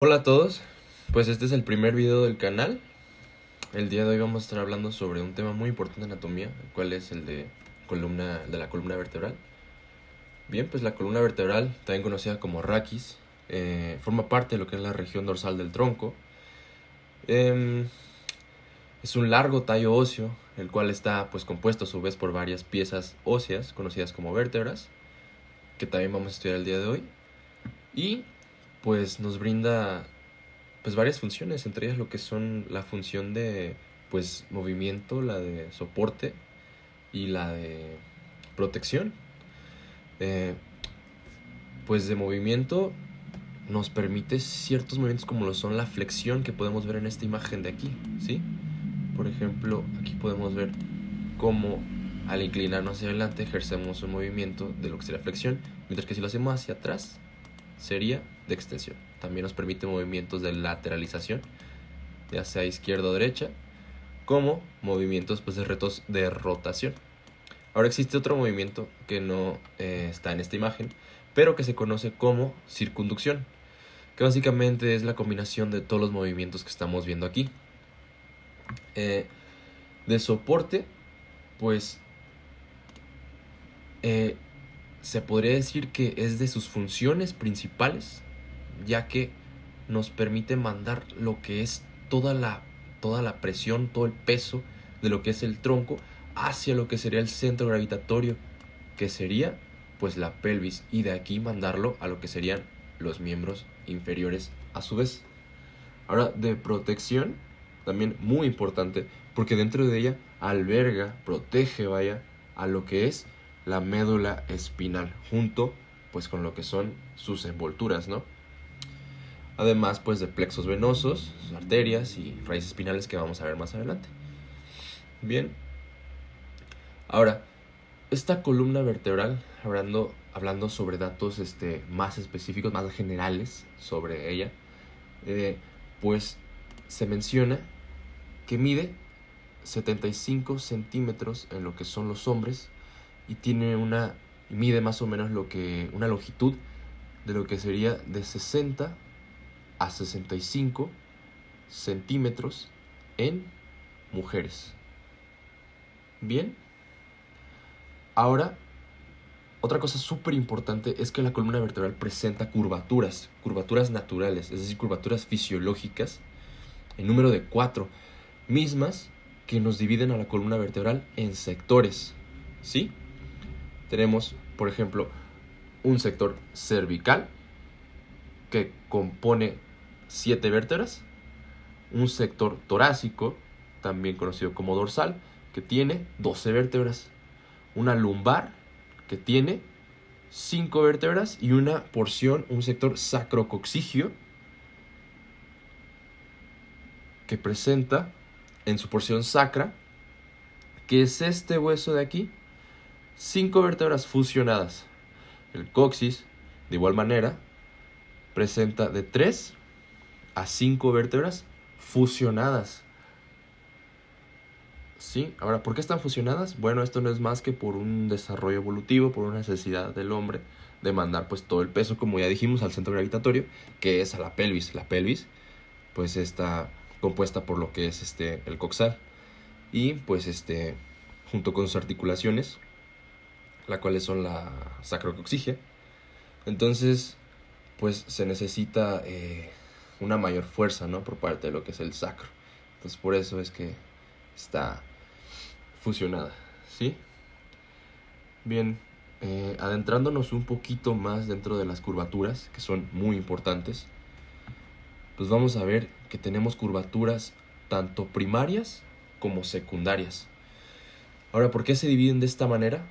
Hola a todos, pues este es el primer video del canal. El día de hoy vamos a estar hablando sobre un tema muy importante de anatomía, el cual es el de la columna vertebral. Bien, pues la columna vertebral, también conocida como raquis, forma parte de lo que es la región dorsal del tronco. Es un largo tallo óseo, el cual está pues compuesto a su vez por varias piezas óseas, conocidas como vértebras, que también vamos a estudiar el día de hoy. Y pues nos brinda pues varias funciones, entre ellas lo que son la función de pues movimiento, la de soporte y la de protección. Pues de movimiento nos permite ciertos movimientos como lo son la flexión, que podemos ver en esta imagen de aquí, ¿sí? Por ejemplo, aquí podemos ver cómo al inclinarnos hacia adelante ejercemos un movimiento de lo que sería flexión, mientras que si lo hacemos hacia atrás sería de extensión. También nos permite movimientos de lateralización, ya sea izquierda o derecha, como movimientos pues, de rotación. Ahora existe otro movimiento que no está en esta imagen, pero que se conoce como circunducción, que básicamente es la combinación de todos los movimientos que estamos viendo aquí. De soporte, pues se podría decir que es de sus funciones principales, ya que nos permite mandar lo que es toda la presión, todo el peso de lo que es el tronco hacia lo que sería el centro gravitatorio, que sería pues la pelvis, y de aquí mandarlo a lo que serían los miembros inferiores a su vez. Ahora, de protección, también muy importante, porque dentro de ella alberga, protege, a lo que es la médula espinal, junto pues con lo que son sus envolturas, ¿no? Además pues de plexos venosos, arterias y raíces espinales que vamos a ver más adelante. Bien, ahora, esta columna vertebral, hablando sobre datos más específicos, más generales sobre ella, pues se menciona que mide 75 centímetros en lo que son los hombres y mide más o menos una longitud de lo que sería de 60 a 65 centímetros en mujeres. Bien, ahora otra cosa súper importante es que la columna vertebral presenta curvaturas naturales, es decir, curvaturas fisiológicas en número de 4, mismas que nos dividen a la columna vertebral en sectores, ¿sí? Tenemos, por ejemplo, un sector cervical que compone 7 vértebras, un sector torácico, también conocido como dorsal, que tiene 12 vértebras, una lumbar que tiene 5 vértebras y una porción, un sector sacrococcigio, que presenta en su porción sacra, que es este hueso de aquí, 5 vértebras fusionadas. El coxis, de igual manera, presenta de 3 a 5 vértebras fusionadas. ¿Sí? Ahora, ¿por qué están fusionadas? Bueno, esto no es más que por un desarrollo evolutivo, por una necesidad del hombre de mandar pues todo el peso, como ya dijimos, al centro gravitatorio, que es a la pelvis. La pelvis pues está compuesta por lo que es el coxal y pues junto con sus articulaciones, las cuales son la sacrocoxigia. Entonces pues se necesita una mayor fuerza, ¿no?, por parte de lo que es el sacro. Entonces por eso es que está fusionada, ¿sí? Bien, adentrándonos un poquito más dentro de las curvaturas, que son muy importantes, pues vamos a ver que tenemos curvaturas tanto primarias como secundarias. Ahora, ¿por qué se dividen de esta manera?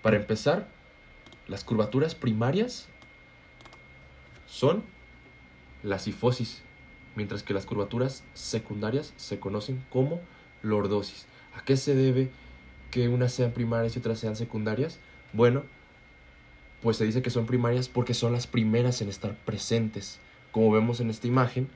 Para empezar, las curvaturas primarias son la cifosis, mientras que las curvaturas secundarias se conocen como lordosis. ¿A qué se debe que unas sean primarias y otras sean secundarias? Bueno, pues se dice que son primarias porque son las primeras en estar presentes. Como vemos en esta imagen,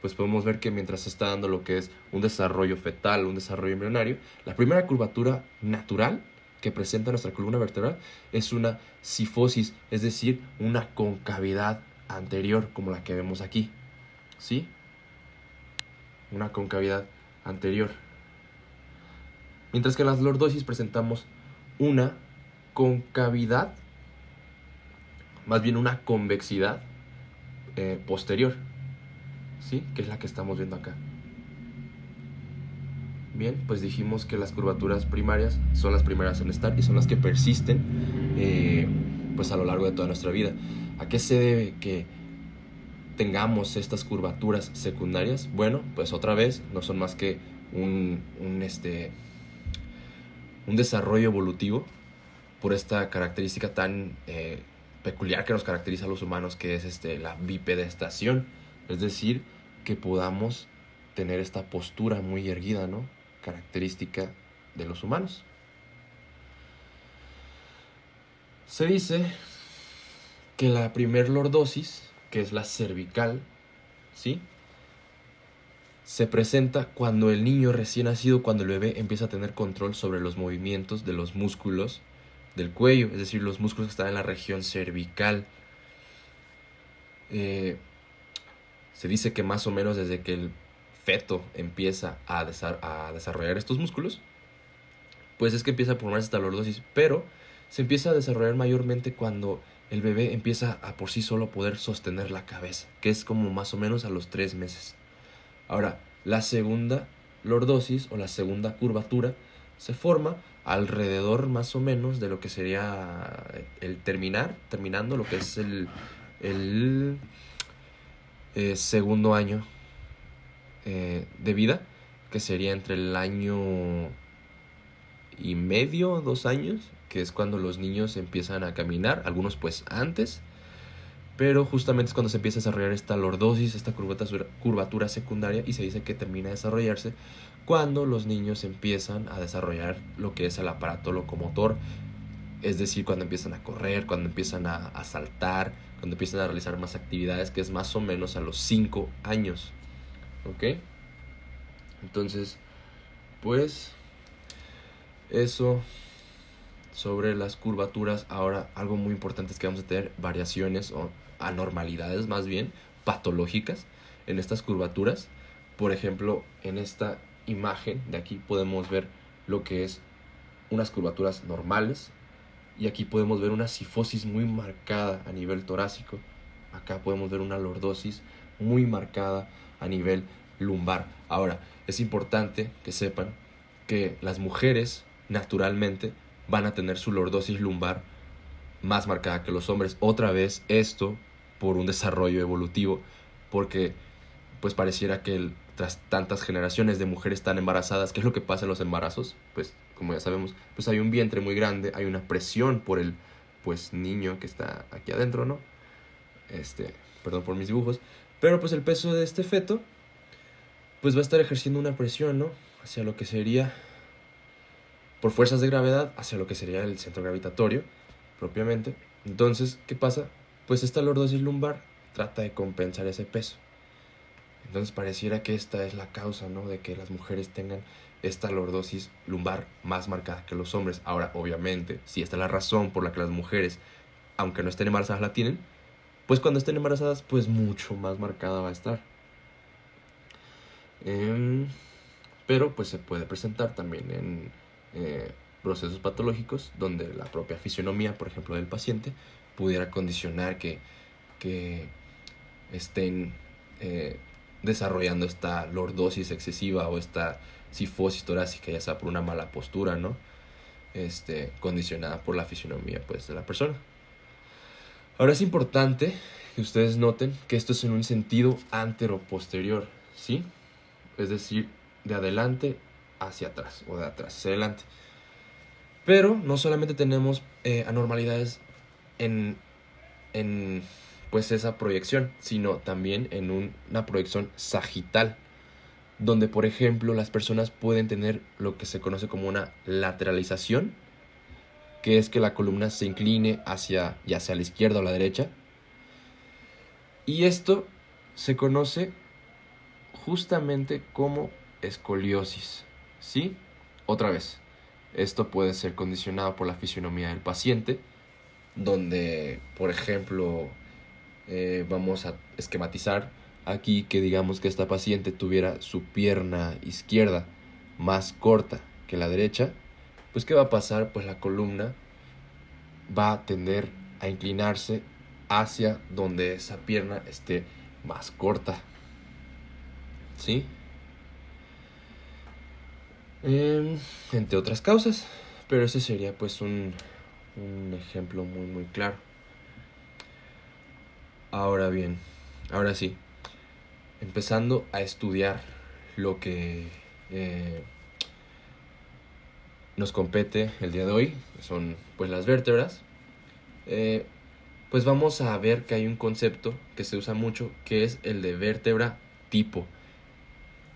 pues podemos ver que mientras se está dando lo que es un desarrollo fetal, un desarrollo embrionario, la primera curvatura natural que presenta nuestra columna vertebral es una cifosis, es decir, una concavidad anterior como la que vemos aquí. ¿sí? Una concavidad anterior. Mientras que en las lordosis presentamos una concavidad, más bien una convexidad posterior, ¿sí? Que es la que estamos viendo acá. Bien, pues dijimos que las curvaturas primarias son las primeras en estar y son las que persisten pues a lo largo de toda nuestra vida. ¿A qué se debe que tengamos estas curvaturas secundarias? Bueno, pues otra vez no son más que un desarrollo evolutivo por esta característica tan peculiar que nos caracteriza a los humanos, que es la bipedestación, es decir, que podamos tener esta postura muy erguida, ¿no? Característica de los humanos. Se dice que la primer lordosis, que es la cervical, ¿sí?, se presenta cuando el niño recién nacido, cuando el bebé empieza a tener control sobre los movimientos de los músculos del cuello, es decir, los músculos que están en la región cervical. Se dice que más o menos desde que el feto empieza a desarrollar estos músculos, pues es que empieza a formarse esta lordosis, pero se empieza a desarrollar mayormente cuando el bebé empieza a por sí solo poder sostener la cabeza, que es como más o menos a los 3 meses. Ahora, la segunda lordosis o la segunda curvatura se forma alrededor más o menos de lo que sería el terminando lo que es el segundo año de vida, que sería entre el año y medio, 2 años, que es cuando los niños empiezan a caminar, algunos pues antes, pero justamente es cuando se empieza a desarrollar esta lordosis, esta curvatura secundaria, y se dice que termina de desarrollarse cuando los niños empiezan a desarrollar lo que es el aparato locomotor, es decir, cuando empiezan a correr, cuando empiezan a saltar, cuando empiezan a realizar más actividades, que es más o menos a los 5 años. ¿Ok? Entonces, pues, eso sobre las curvaturas. Ahora, algo muy importante es que vamos a tener variaciones o anormalidades, más bien, patológicas en estas curvaturas. Por ejemplo, en esta imagen de aquí podemos ver lo que es unas curvaturas normales, y aquí podemos ver una cifosis muy marcada a nivel torácico. Acá podemos ver una lordosis muy marcada a nivel lumbar. Ahora, es importante que sepan que las mujeres naturalmente van a tener su lordosis lumbar más marcada que los hombres. Otra vez, esto por un desarrollo evolutivo, porque pues pareciera que tras tantas generaciones de mujeres tan embarazadas, ¿qué es lo que pasa en los embarazos? Pues como ya sabemos, pues hay un vientre muy grande, hay una presión por el pues niño que está aquí adentro, ¿no? Perdón por mis dibujos, pero pues el peso de este feto pues va a estar ejerciendo una presión, ¿no?, hacia lo que sería, por fuerzas de gravedad, hacia lo que sería el centro gravitatorio propiamente. Entonces, ¿qué pasa? Pues esta lordosis lumbar trata de compensar ese peso. Entonces pareciera que esta es la causa, ¿no?, de que las mujeres tengan esta lordosis lumbar más marcada que los hombres. Ahora, obviamente, si esta es la razón por la que las mujeres, aunque no estén embarazadas, la tienen, pues cuando estén embarazadas, pues mucho más marcada va a estar. Pero pues se puede presentar también en procesos patológicos donde la propia fisionomía, por ejemplo, del paciente pudiera condicionar que estén desarrollando esta lordosis excesiva o esta cifosis torácica, ya sea por una mala postura, ¿no?, condicionada por la fisionomía pues de la persona. Ahora es importante que ustedes noten que esto es en un sentido antero-posterior, ¿sí? Es decir, de adelante hacia atrás o de atrás hacia adelante. Pero no solamente tenemos anormalidades en pues esa proyección, sino también en una proyección sagital, donde por ejemplo las personas pueden tener lo que se conoce como una lateralización, que es que la columna se incline hacia ya sea la izquierda o la derecha, y esto se conoce justamente como escoliosis, ¿sí? Otra vez, esto puede ser condicionado por la fisionomía del paciente, donde por ejemplo vamos a esquematizar aquí que digamos que esta paciente tuviera su pierna izquierda más corta que la derecha, pues ¿qué va a pasar? Pues la columna va a tender a inclinarse hacia donde esa pierna esté más corta, ¿sí? Entre otras causas, pero ese sería pues un ejemplo muy claro. Ahora bien, ahora sí, empezando a estudiar lo que nos compete el día de hoy, son pues las vértebras, pues vamos a ver que hay un concepto que se usa mucho, que es el de vértebra tipo.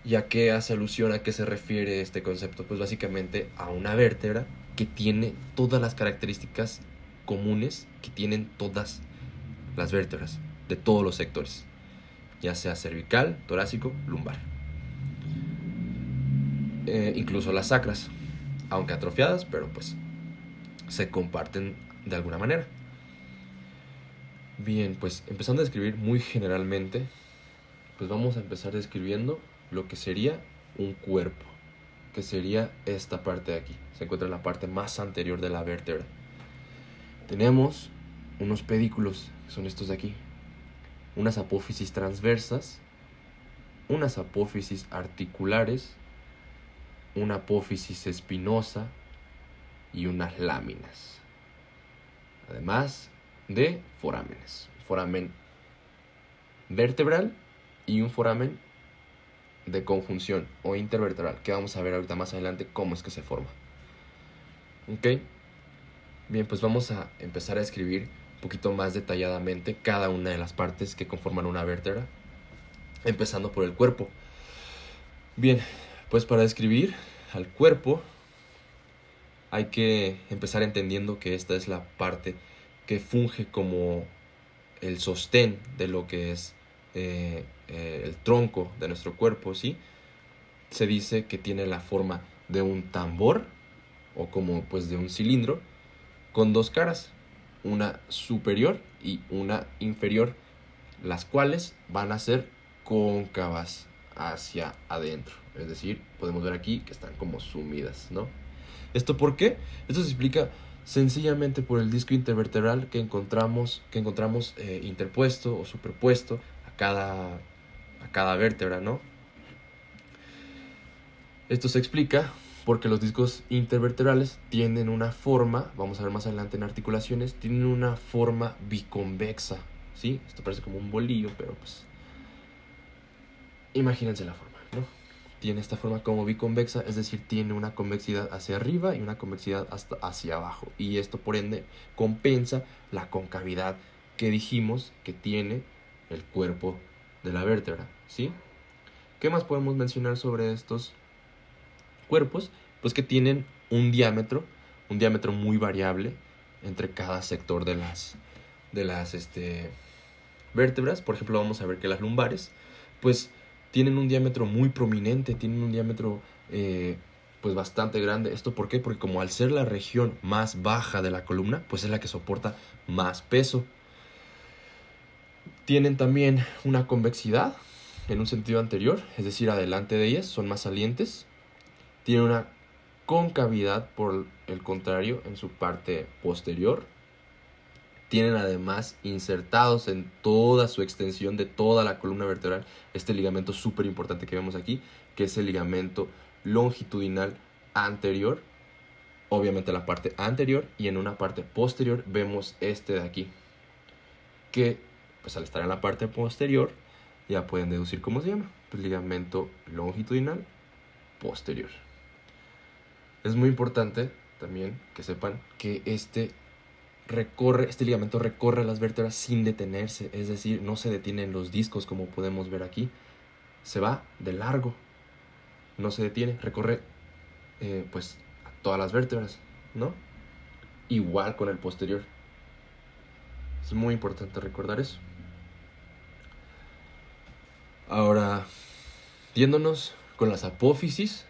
¿Y a qué hace alusión, a qué se refiere este concepto? Pues básicamente a una vértebra que tiene todas las características comunes que tienen todas las vértebras de todos los sectores, ya sea cervical, torácico, lumbar. Incluso las sacras, aunque atrofiadas, pero pues se comparten de alguna manera. Bien, pues empezando a describir muy generalmente, pues vamos a empezar describiendo lo que sería un cuerpo, que sería esta parte de aquí. Se encuentra en la parte más anterior de la vértebra. Tenemos unos pedículos, que son estos de aquí, unas apófisis transversas, unas apófisis articulares, una apófisis espinosa y unas láminas, además de forámenes, foramen vertebral y un foramen de conjunción o intervertebral, que vamos a ver ahorita más adelante cómo es que se forma. Ok, bien, pues vamos a empezar a escribir un poquito más detalladamente cada una de las partes que conforman una vértebra, empezando por el cuerpo. Bien, pues para describir al cuerpo hay que empezar entendiendo que esta es la parte que funge como el sostén de lo que es el tronco de nuestro cuerpo, ¿sí? Se dice que tiene la forma de un tambor o como pues de un cilindro con dos caras, una superior y una inferior, las cuales van a ser cóncavas hacia adentro, es decir, podemos ver aquí que están como sumidas, ¿no? ¿Esto por qué? Esto se explica sencillamente por el disco intervertebral que encontramos interpuesto o superpuesto a cada vértebra, ¿no? Esto se explica porque los discos intervertebrales tienen una forma, vamos a ver más adelante en articulaciones, tienen una forma biconvexa, ¿sí? Esto parece como un bolillo, pero pues imagínense la forma, ¿no? Tiene esta forma como biconvexa, es decir, tiene una convexidad hacia arriba y una convexidad hasta hacia abajo. Y esto, por ende, compensa la concavidad que dijimos que tiene el cuerpo de la vértebra, ¿sí? ¿Qué más podemos mencionar sobre estos cuerpos? Pues que tienen un diámetro muy variable entre cada sector de las vértebras. Por ejemplo, vamos a ver que las lumbares, pues tienen un diámetro muy prominente, tienen un diámetro pues bastante grande. ¿Esto por qué? Porque como al ser la región más baja de la columna, pues es la que soporta más peso. Tienen también una convexidad en un sentido anterior, es decir, adelante de ellas, son más salientes. Tienen una concavidad, por el contrario, en su parte posterior. Tienen además insertados en toda su extensión de toda la columna vertebral este ligamento súper importante que vemos aquí, que es el ligamento longitudinal anterior, obviamente la parte anterior, y en una parte posterior vemos este de aquí, que pues al estar en la parte posterior ya pueden deducir cómo se llama, pues ligamento longitudinal posterior. Es muy importante también que sepan que este ligamento recorre las vértebras sin detenerse, es decir, no se detiene en los discos como podemos ver aquí, se va de largo, no se detiene, recorre pues a todas las vértebras, ¿no? Igual con el posterior. Es muy importante recordar eso. Ahora, yéndonos con las apófisis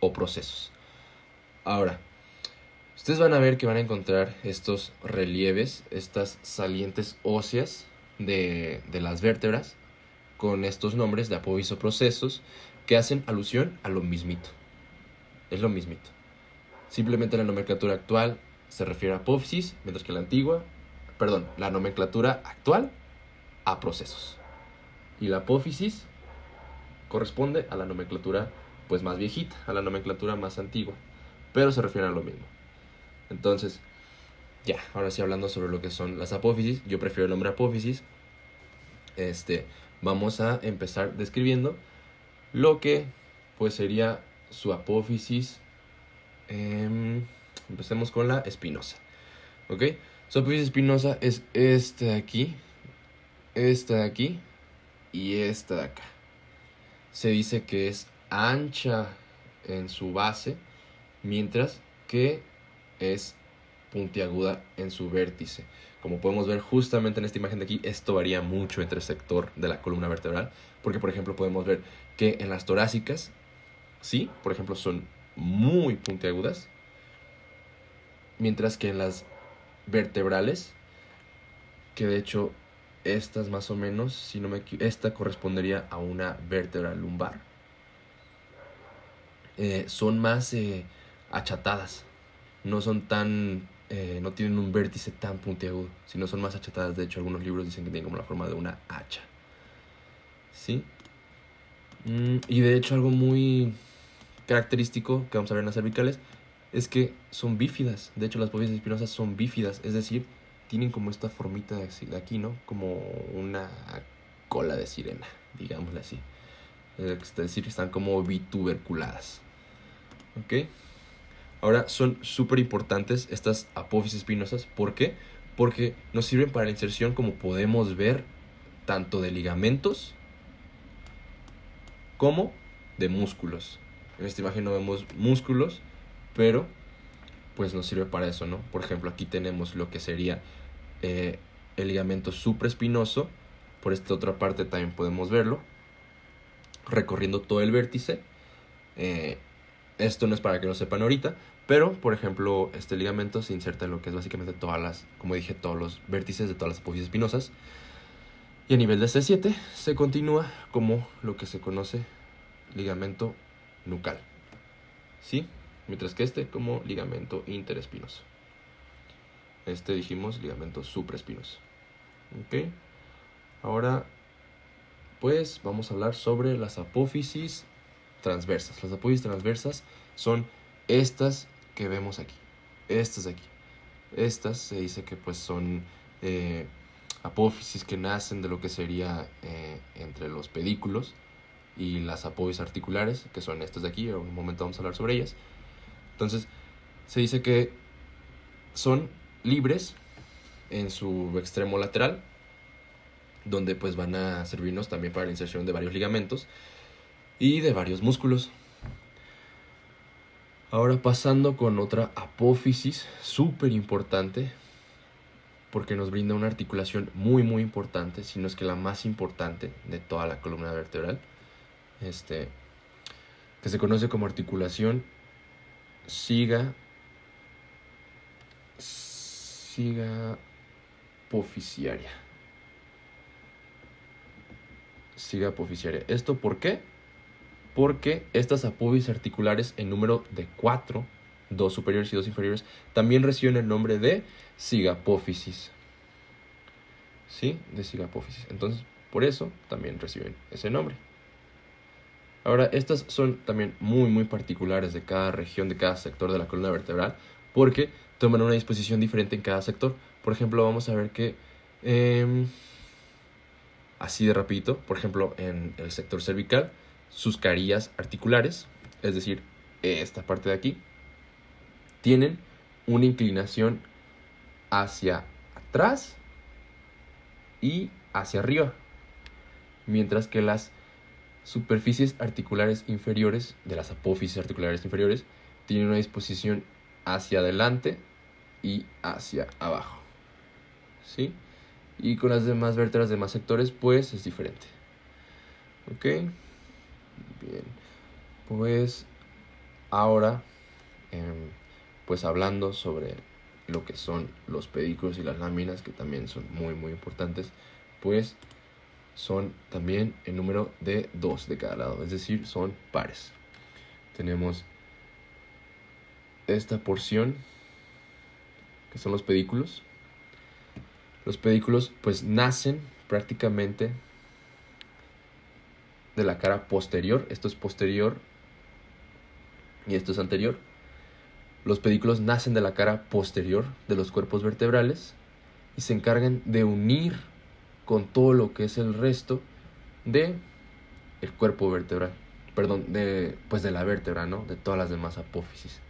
o procesos. Ahora, ustedes van a ver que van a encontrar estos relieves, estas salientes óseas de las vértebras con estos nombres de apófisis o procesos que hacen alusión a lo mismito. Es lo mismito. Simplemente la nomenclatura actual se refiere a apófisis, mientras que la nomenclatura actual a procesos. Y la apófisis corresponde a la nomenclatura pues más viejita, a la nomenclatura más antigua, pero se refiere a lo mismo. Entonces, ya, ahora sí hablando sobre lo que son las apófisis, yo prefiero el nombre apófisis. Vamos a empezar describiendo lo que pues sería su apófisis. Empecemos con la espinosa, ¿ok? Su apófisis espinosa es esta de aquí y esta de acá. Se dice que es ancha en su base, mientras que es puntiaguda en su vértice. Como podemos ver justamente en esta imagen de aquí, esto varía mucho entre el sector de la columna vertebral, porque por ejemplo podemos ver que en las torácicas, sí, por ejemplo, son muy puntiagudas, mientras que en las vertebrales, que de hecho estas más o menos, si no me equivoco, esta correspondería a una vértebra lumbar, son más achatadas, no son tan no tienen un vértice tan puntiagudo, sino son más achatadas. De hecho, algunos libros dicen que tienen como la forma de una hacha, ¿sí? Y de hecho, algo muy característico que vamos a ver en las cervicales es que son bífidas. De hecho, las apófisis espinosas son bífidas, es decir, tienen como esta formita de aquí, ¿no? Como una cola de sirena, digámosle así. Es decir, están como bituberculadas, ¿ok? Ahora, son súper importantes estas apófisis espinosas. ¿Por qué? Porque nos sirven para la inserción, como podemos ver, tanto de ligamentos como de músculos. En esta imagen no vemos músculos, pero pues nos sirve para eso, ¿no? Por ejemplo, aquí tenemos lo que sería el ligamento supraespinoso. Por esta otra parte también podemos verlo, recorriendo todo el vértice. Esto no es para que lo sepan ahorita, pero, por ejemplo, este ligamento se inserta en lo que es básicamente como dije, todos los vértices de todas las apófisis espinosas. Y a nivel de C7 se continúa como lo que se conoce ligamento nucal, ¿sí? Mientras que como ligamento interespinoso. Dijimos ligamento supraespinoso, ¿ok? Ahora, pues, vamos a hablar sobre las apófisis transversas. Las apófisis transversas son estas que vemos aquí, estas de aquí. Estas se dice que pues son apófisis que nacen de lo que sería entre los pedículos y las apófisis articulares, que son estas de aquí. En un momento vamos a hablar sobre ellas. Entonces, se dice que son libres en su extremo lateral, donde pues van a servirnos también para la inserción de varios ligamentos y de varios músculos. Ahora pasando con otra apófisis súper importante, porque nos brinda una articulación muy muy importante, si no es que la más importante de toda la columna vertebral, que se conoce como articulación sigapofisiaria. Sigapofisiaria. ¿Esto por qué? Porque estas apófisis articulares en número de 4, 2 superiores y 2 inferiores, también reciben el nombre de sigapófisis. ¿Sí? De sigapófisis. Entonces, por eso también reciben ese nombre. Ahora, estas son también muy muy particulares de cada región, de cada sector de la columna vertebral, porque toman una disposición diferente en cada sector. Por ejemplo, vamos a ver que así de rapidito, por ejemplo, en el sector cervical, sus carillas articulares, es decir, esta parte de aquí, tienen una inclinación hacia atrás y hacia arriba, mientras que las superficies articulares inferiores de las apófisis articulares inferiores tienen una disposición hacia adelante y hacia abajo, ¿sí? Y con las demás vértebras de demás sectores pues es diferente, ¿ok? Bien, pues ahora pues hablando sobre lo que son los pedículos y las láminas, que también son muy muy importantes, pues son también en número de 2 de cada lado, es decir, son pares. Tenemos esta porción, que son los pedículos. Los pedículos pues nacen prácticamente de la cara posterior. Esto es posterior y esto es anterior. Los pedículos nacen de la cara posterior de los cuerpos vertebrales y se encargan de unir con todo lo que es el resto de el cuerpo vertebral. Perdón, de la vértebra, ¿no? De todas las demás apófisis.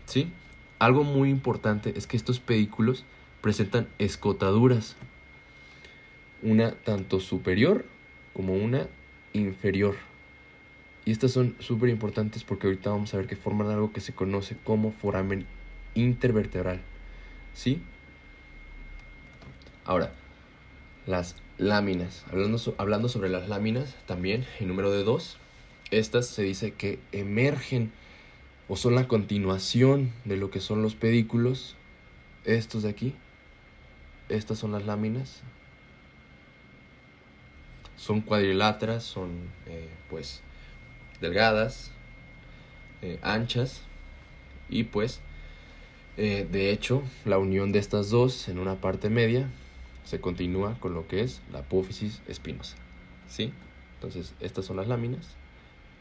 ¿Sí? Algo muy importante es que estos pedículos presentan escotaduras. Una tanto superior como una inferior. Y estas son súper importantes porque ahorita vamos a ver que forman algo que se conoce como foramen intervertebral. ¿Sí? Ahora, las láminas. Hablando sobre las láminas, también en número de 2, estas se dice que emergen o son la continuación de lo que son los pedículos. Estos de aquí, estas son las láminas. Son cuadriláteras, son pues delgadas, anchas y pues de hecho la unión de estas dos en una parte media se continúa con lo que es la apófisis espinosa, ¿sí? Entonces estas son las láminas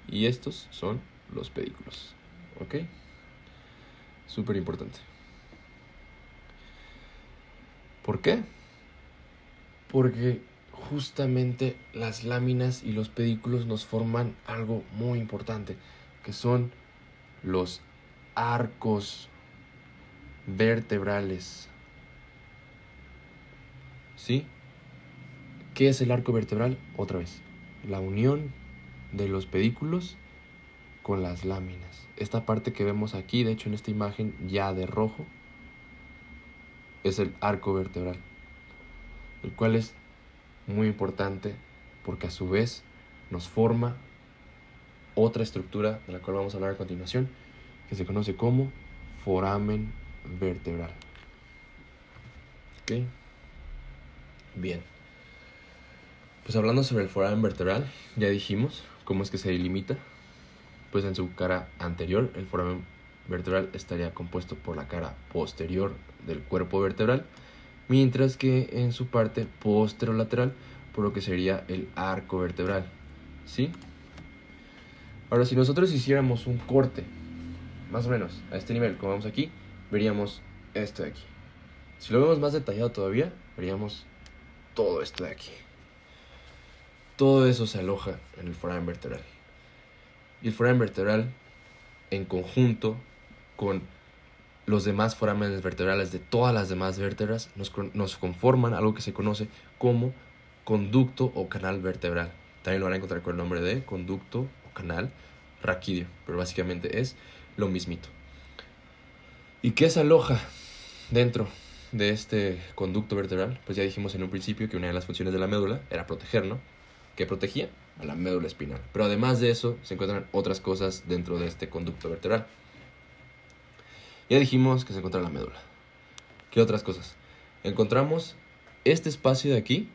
y estos son los pedículos, ¿ok? Súper importante. ¿Por qué? Porque justamente las láminas y los pedículos nos forman algo muy importante, que son los arcos vertebrales. ¿Sí? ¿Qué es el arco vertebral? Otra vez, la unión de los pedículos con las láminas. Esta parte que vemos aquí, de hecho en esta imagen ya de rojo, es el arco vertebral, el cual es muy importante porque a su vez nos forma otra estructura de la cual vamos a hablar a continuación, que se conoce como foramen vertebral. ¿Ok? Bien. Pues hablando sobre el foramen vertebral, ya dijimos cómo es que se delimita. Pues en su cara anterior, el foramen vertebral estaría compuesto por la cara posterior del cuerpo vertebral, mientras que en su parte posterolateral por lo que sería el arco vertebral, ¿sí? Ahora, si nosotros hiciéramos un corte, más o menos a este nivel, como vemos aquí, veríamos esto de aquí. Si lo vemos más detallado todavía, veríamos todo esto de aquí. Todo eso se aloja en el foramen vertebral. Y el foramen vertebral, en conjunto con los demás forámenes vertebrales de todas las demás vértebras, nos conforman algo que se conoce como conducto o canal vertebral. También lo van a encontrar con el nombre de conducto o canal raquídeo, pero básicamente es lo mismito. ¿Y qué se aloja dentro de este conducto vertebral? Pues ya dijimos en un principio que una de las funciones de la médula era proteger, ¿no? ¿Qué protegía? A la médula espinal. Pero además de eso, se encuentran otras cosas dentro de este conducto vertebral. Ya dijimos que se encuentra la médula. ¿Qué otras cosas? Encontramos este espacio de aquí,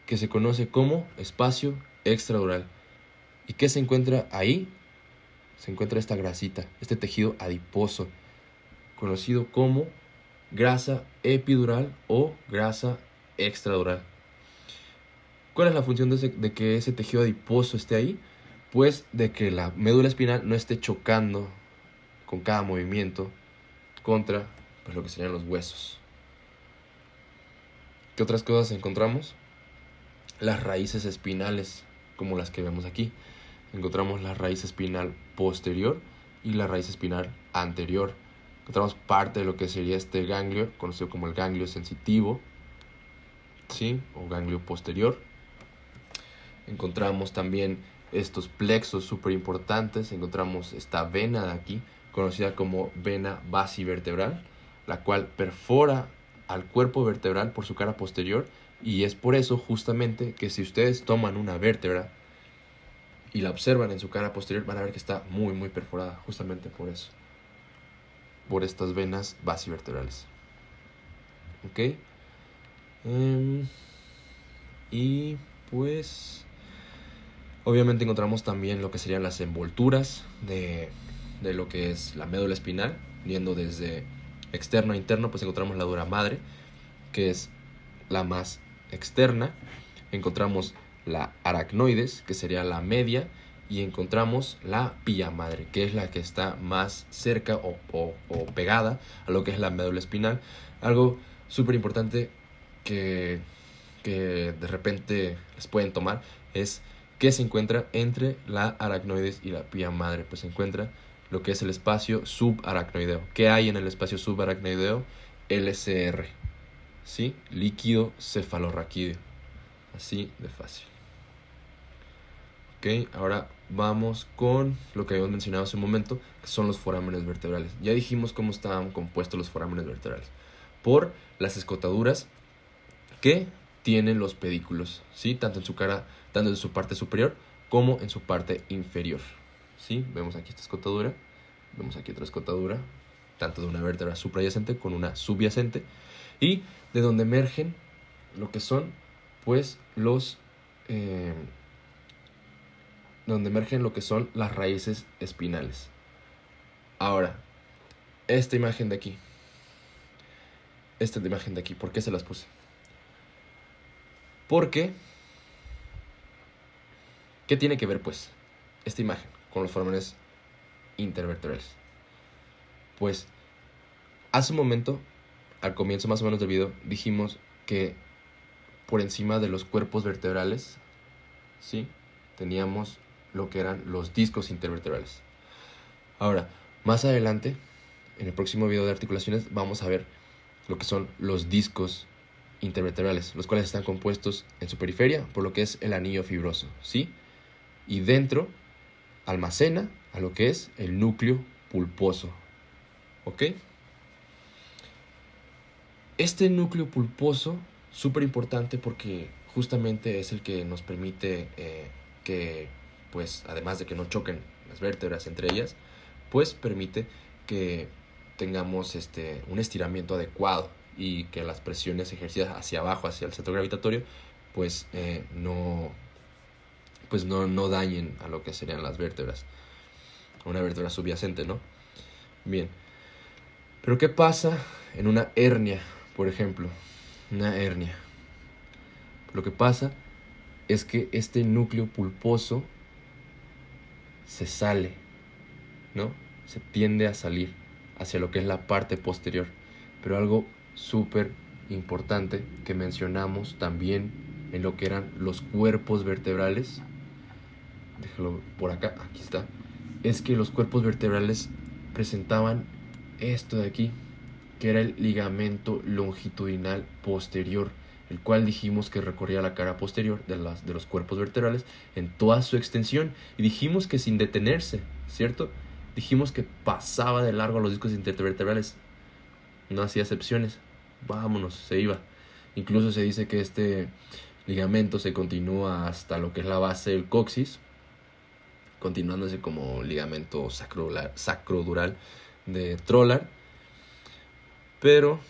que se conoce como espacio extradural. ¿Y qué se encuentra ahí? Se encuentra esta grasita, este tejido adiposo, conocido como grasa epidural o grasa extradural. ¿Cuál es la función de que ese tejido adiposo esté ahí? Pues de que la médula espinal no esté chocando con cada movimiento contra pues, lo que serían los huesos. ¿Qué otras cosas encontramos? Las raíces espinales, como las que vemos aquí. Encontramos la raíz espinal posterior y la raíz espinal anterior. Encontramos parte de lo que sería este ganglio, conocido como el ganglio sensitivo, ¿sí? O ganglio posterior. Encontramos también estos plexos súper importantes. Encontramos esta vena de aquí, conocida como vena basivertebral, la cual perfora al cuerpo vertebral por su cara posterior. Y es por eso justamente que si ustedes toman una vértebra y la observan en su cara posterior, van a ver que está muy muy perforada, justamente por eso, por estas venas basivertebrales. ¿Ok? Y pues obviamente encontramos también lo que serían las envolturas de lo que es la médula espinal, yendo desde externo a interno. Pues encontramos la dura madre, que es la más externa. Encontramos la aracnoides, que sería la media, y encontramos la pía madre, que es la que está más cerca o pegada a lo que es la médula espinal. Algo súper importante que de repente les pueden tomar es que se encuentra entre la aracnoides y la pía madre. Pues se encuentra lo que es el espacio subaracnoideo. ¿Qué hay en el espacio subaracnoideo? LCR, ¿sí? Líquido cefalorraquídeo. Así de fácil. Ok, ahora vamos con lo que habíamos mencionado hace un momento, que son los forámenes vertebrales. Ya dijimos cómo estaban compuestos los forámenes vertebrales. Por las escotaduras que tienen los pedículos, ¿sí? Tanto en su parte superior como en su parte inferior, ¿sí? Vemos aquí esta escotadura, vemos aquí otra escotadura, tanto de una vértebra suprayacente con una subyacente, y de donde emergen lo que son, pues, donde emergen lo que son las raíces espinales. Ahora, esta imagen de aquí, ¿por qué se las puse? Porque, ¿qué tiene que ver, pues, esta imagen con los forámenes intervertebrales? Pues, hace un momento, al comienzo más o menos del video, dijimos que por encima de los cuerpos vertebrales, ¿sí?, teníamos lo que eran los discos intervertebrales. Ahora, más adelante, en el próximo video de articulaciones, vamos a ver lo que son los discos intervertebrales, los cuales están compuestos en su periferia por lo que es el anillo fibroso, ¿sí? Y dentro almacena a lo que es el núcleo pulposo, ¿ok? Este núcleo pulposo, súper importante porque justamente es el que nos permite que, pues, además de que no choquen las vértebras entre ellas, pues permite que tengamos un estiramiento adecuado y que las presiones ejercidas hacia abajo, hacia el centro gravitatorio, pues no dañen a lo que serían las vértebras, una vértebra subyacente, ¿no? Bien, pero ¿qué pasa en una hernia, por ejemplo? Una hernia. Lo que pasa es que este núcleo pulposo se sale, ¿no? Se tiende a salir hacia lo que es la parte posterior. Pero algo súper importante que mencionamos también en lo que eran los cuerpos vertebrales, déjalo por acá, aquí está, es que los cuerpos vertebrales presentaban esto de aquí, que era el ligamento longitudinal posterior, el cual dijimos que recorría la cara posterior de los cuerpos vertebrales en toda su extensión, y dijimos que sin detenerse, ¿cierto? Dijimos que pasaba de largo a los discos intervertebrales, no hacía excepciones, vámonos, se iba. Incluso se dice que este ligamento se continúa hasta lo que es la base del coxis, continuándose como ligamento sacrodural de Trollar. Pero,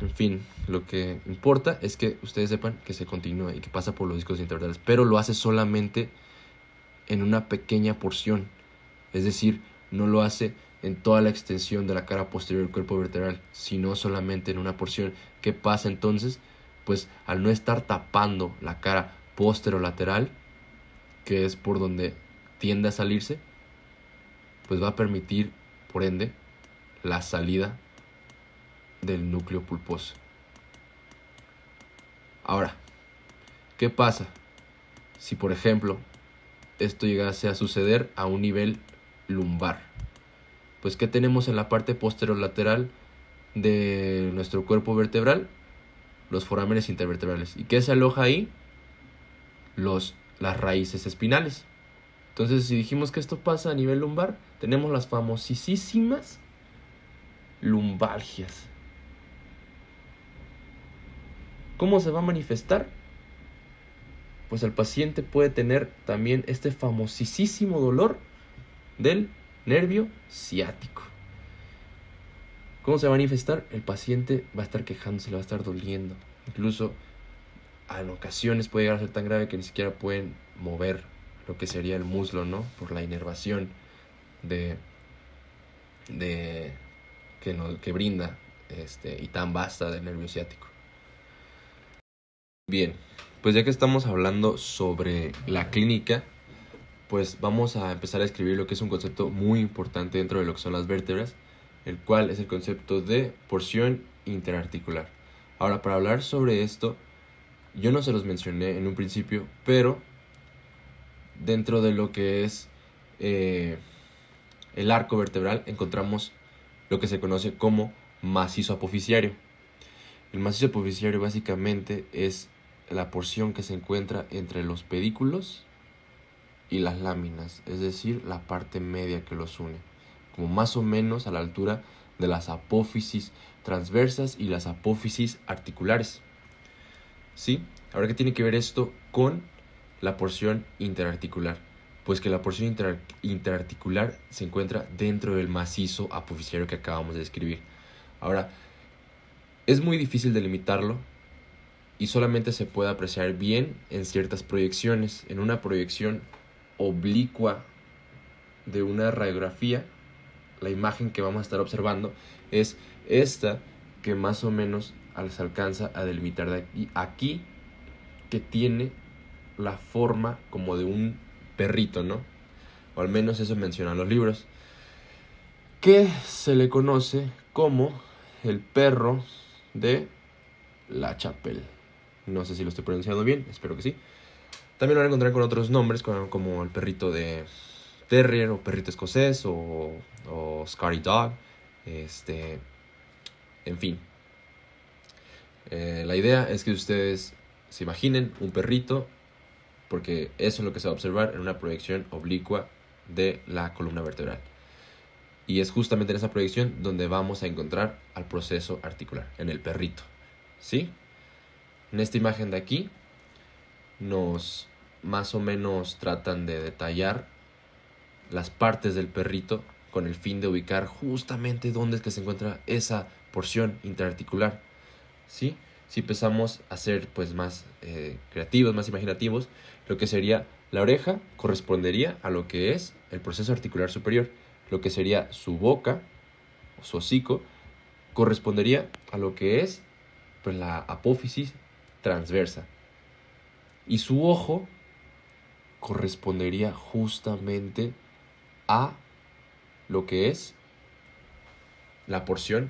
en fin, lo que importa es que ustedes sepan que se continúa y que pasa por los discos intervertebrales, pero lo hace solamente en una pequeña porción, es decir, no lo hace en toda la extensión de la cara posterior del cuerpo vertebral, sino solamente en una porción. ¿Qué pasa entonces? Pues al no estar tapando la cara posterolateral, que es por donde tiende a salirse, pues va a permitir, por ende, la salida del núcleo pulposo. Ahora, ¿qué pasa si, por ejemplo, esto llegase a suceder a un nivel lumbar? Pues, ¿qué tenemos en la parte posterolateral de nuestro cuerpo vertebral? Los forámenes intervertebrales. ¿Y qué se aloja ahí? Las raíces espinales. Entonces, si dijimos que esto pasa a nivel lumbar, tenemos las famosísimas lumbalgias. ¿Cómo se va a manifestar? Pues el paciente puede tener también este famosísimo dolor del nervio ciático. ¿Cómo se va a manifestar? El paciente va a estar quejándose, le va a estar doliendo. Incluso en ocasiones puede llegar a ser tan grave que ni siquiera pueden mover lo que sería el muslo, ¿no? Por la inervación de que brinda y tan vasta del nervio ciático. Bien, pues ya que estamos hablando sobre la clínica, pues vamos a empezar a escribir lo que es un concepto muy importante dentro de lo que son las vértebras, el cual es el concepto de porción interarticular. Ahora, para hablar sobre esto, yo no se los mencioné en un principio, pero dentro de lo que es el arco vertebral encontramos lo que se conoce como macizo apoficiario. El macizo apoficiario básicamente es la porción que se encuentra entre los pedículos y las láminas, es decir, la parte media que los une, como más o menos a la altura de las apófisis transversas y las apófisis articulares. ¿Sí? Ahora, ¿qué tiene que ver esto con la porción interarticular? Pues que la porción interarticular se encuentra dentro del macizo apoficiario que acabamos de describir. Ahora, es muy difícil delimitarlo y solamente se puede apreciar bien en ciertas proyecciones. En una proyección oblicua de una radiografía, la imagen que vamos a estar observando es esta, que más o menos se alcanza a delimitar de aquí, que tiene la forma como de un perrito, ¿no? O al menos eso mencionan los libros, que se le conoce como el perro de La Chapelle. No sé si lo estoy pronunciando bien, espero que sí. También lo van a encontrar con otros nombres, como el perrito de Terrier, o perrito escocés, o Scotty Dog. En fin. La idea es que ustedes se imaginen un perrito, porque eso es lo que se va a observar en una proyección oblicua de la columna vertebral. Y es justamente en esa proyección donde vamos a encontrar al proceso articular, en el perrito. ¿Sí? En esta imagen de aquí nos más o menos tratan de detallar las partes del perrito con el fin de ubicar justamente dónde es que se encuentra esa porción interarticular. ¿Sí? Si empezamos a ser pues más creativos, más imaginativos, lo que sería la oreja correspondería a lo que es el proceso articular superior. Lo que sería su boca o su hocico correspondería a lo que es pues la apófisis transversa. Y su ojo correspondería justamente a lo que es la porción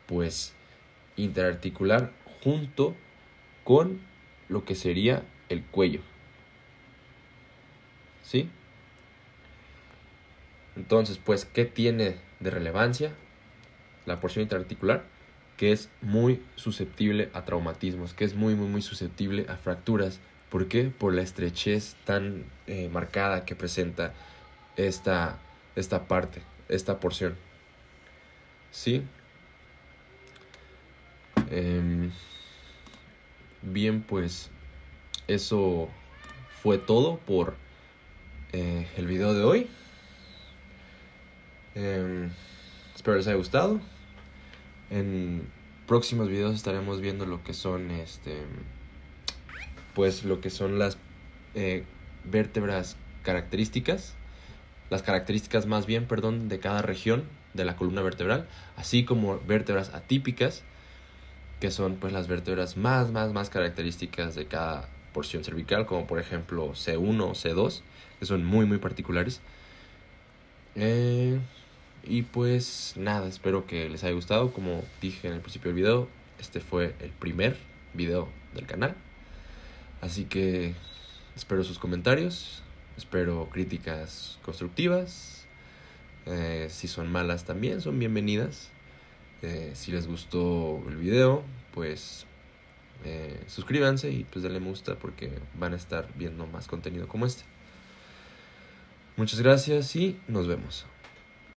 pues interarticular junto con lo que sería el cuello. ¿Sí? Entonces, pues, ¿qué tiene de relevancia la porción interarticular? Que es muy susceptible a traumatismos, que es muy susceptible a fracturas. ¿Por qué? Por la estrechez tan marcada que presenta esta parte, esta porción. ¿Sí? Bien, pues eso fue todo por el video de hoy. Espero les haya gustado. En próximos videos estaremos viendo lo que son pues lo que son las vértebras características, las características más bien, perdón, de cada región de la columna vertebral, así como vértebras atípicas, que son pues las vértebras más características de cada porción cervical, como por ejemplo C1 o C2, que son muy particulares. Y pues nada, espero que les haya gustado. Como dije en el principio del video, este fue el primer video del canal, así que espero sus comentarios, espero críticas constructivas. Si son malas también son bienvenidas. Si les gustó el video, pues suscríbanse y pues denle me gusta, porque van a estar viendo más contenido como este. Muchas gracias y nos vemos.